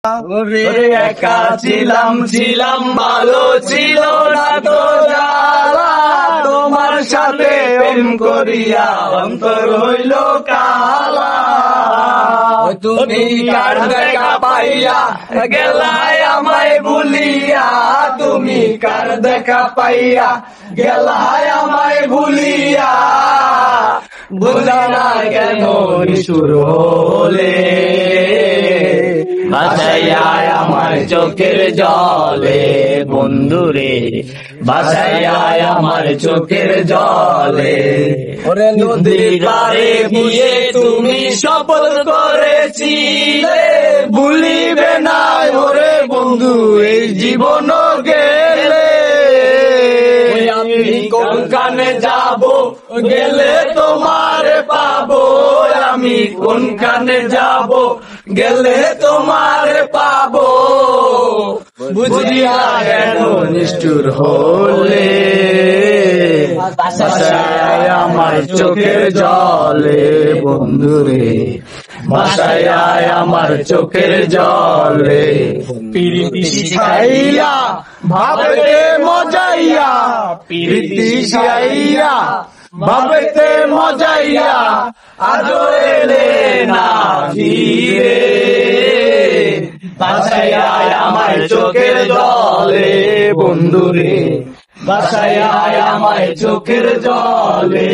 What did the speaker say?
ওরে একা ছিলাম ভালো ছিল না তো জ্বালা, তোমার সাথে প্রেম করিয়া অন্তর হইল কালা। তুমি কার দেখা পাইয়া গেলাই আমায় ভুলিয়া, তুমি কার দেখা পাইয়া গেলাই আমায় ভুলিয়া, বুঝা না কেন নিষ্ঠুর হলে, ভাসাইয়া আমার চোখের জলে বন্ধুরে, ভাসাইয়া আমার চোখের জলে। ওরে নদীর পাড়ে গিয়ে তুমি শপথ করেছিলে, ভুলিবে না ওরে বন্ধু এই জীবন গেলে। আমি কোনখানে যাব গেলে তোমার পাবো, আমি কোনখানে যাব গেলে তোমার পাবো, বুঝিয়া কেন নিষ্ঠুর হলে, ভাসায় আমার চোখের জলে বন্ধুরে, ভাসায় আমার চোখের জলে। প্রীতি শিখাইয়া ভাবেতে মজাইয়া, প্রীতি শিখাইয়া ভাবেতে মজাইয়া, আজো এলে না ফিরে, ভাসায় আমার চোখের জলে বন্ধুরে, ভাসায় আমার চোখের জলে।